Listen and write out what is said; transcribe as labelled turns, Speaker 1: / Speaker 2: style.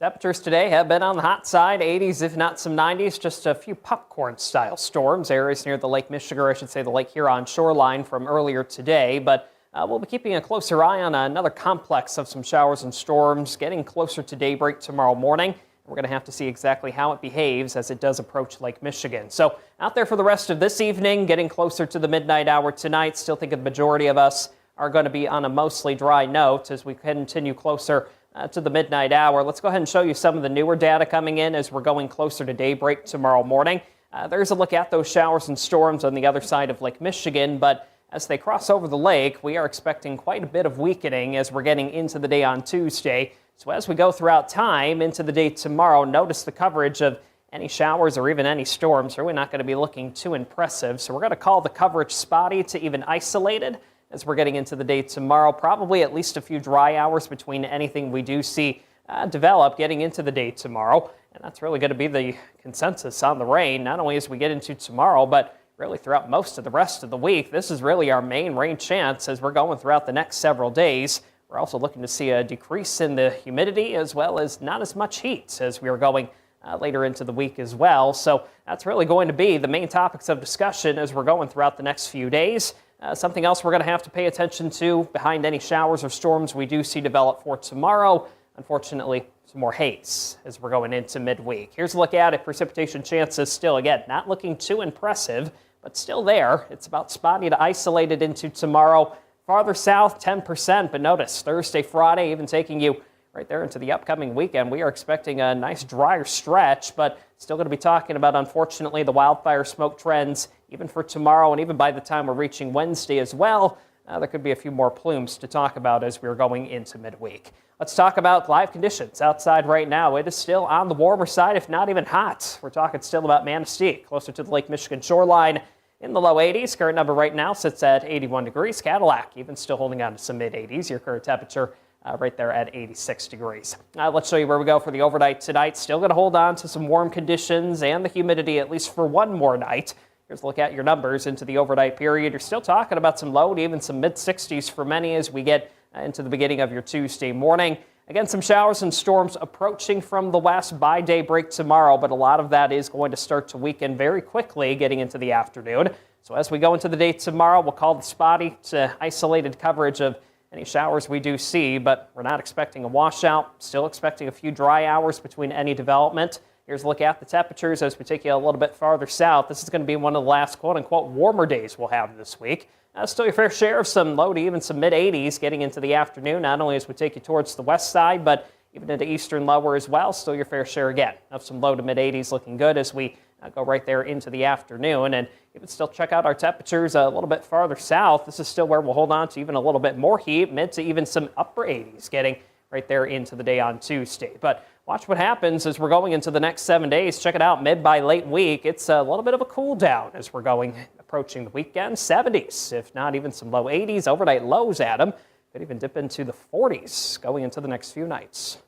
Speaker 1: Temperatures today have been on the hot side, 80s if not some 90s, just a few popcorn style storms, areas near the Lake Michigan, or I should say the Lake Huron shoreline from earlier today, but we'll be keeping a closer eye on another complex of some showers and storms getting closer to daybreak tomorrow morning. We're going to have to see exactly how it behaves as it does approach Lake Michigan. So out there for the rest of this evening, getting closer to the midnight hour tonight, still think the majority of us are going to be on a mostly dry note as we continue closer to the midnight hour. Let's go ahead and show you some of the newer data coming in as we're going closer to daybreak tomorrow morning. There's a look at those showers and storms on the other side of Lake Michigan, but as they cross over the lake, we are expecting quite a bit of weakening as we're getting into the day on Tuesday. So as we go throughout time into the day tomorrow, notice the coverage of any showers or even any storms really not going to be looking too impressive. So we're going to call the coverage spotty to even isolated as we're getting into the day tomorrow. Probably at least a few dry hours between anything we do see develop getting into the day tomorrow. And that's really going to be the consensus on the rain, not only as we get into tomorrow, but really throughout most of the rest of the week. This is really our main rain chance as we're going throughout the next several days. We're also looking to see a decrease in the humidity as well as not as much heat as we are going later into the week as well. So that's really going to be the main topics of discussion as we're going throughout the next few days. Something else we're going to have to pay attention to behind any showers or storms we do see develop for tomorrow. Unfortunately, some more haze as we're going into midweek. Here's a look at it. Precipitation chances still, again, not looking too impressive, but still there. It's about spotty to isolated into tomorrow. Farther south, 10%, but notice Thursday, Friday, even taking you right there into the upcoming weekend. We are expecting a nice drier stretch, but still going to be talking about, unfortunately, the wildfire smoke trends even for tomorrow, and even by the time we're reaching Wednesday as well. There could be a few more plumes to talk about as we're going into midweek. Let's talk about live conditions outside right now. It is still on the warmer side, if not even hot. We're talking still about Manistee, closer to the Lake Michigan shoreline in the low 80s. Current number right now sits at 81 degrees. Cadillac even still holding on to some mid 80s. Your current temperature right there at 86 degrees. Let's show you where we go for the overnight tonight. Still going to hold on to some warm conditions and the humidity at least for one more night. Here's a look at your numbers into the overnight period. You're still talking about some low to even some mid 60s for many as we get into the beginning of your Tuesday morning. Again, some showers and storms approaching from the west by daybreak tomorrow, but a lot of that is going to start to weaken very quickly getting into the afternoon. So as we go into the day tomorrow, we'll call the spotty to isolated coverage of any showers we do see, but we're not expecting a washout. Still expecting a few dry hours between any development. Here's a look at the temperatures as we take you a little bit farther south. This is going to be one of the last quote-unquote warmer days we'll have this week. Still your fair share of some low to even some mid-80s getting into the afternoon, not only as we take you towards the west side, but even into eastern lower as well. Still your fair share again of some low to mid-80s looking good as we go right there into the afternoon. And you can still check out our temperatures a little bit farther south. This is still where we'll hold on to even a little bit more heat, mid to even some upper 80s getting right there into the day on Tuesday. But watch what happens as we're going into the next 7 days. Check it out, mid by late week. It's a little bit of a cool down as we're approaching the weekend. 70s, if not even some low 80s. Overnight lows at them. Could even dip into the 40s going into the next few nights.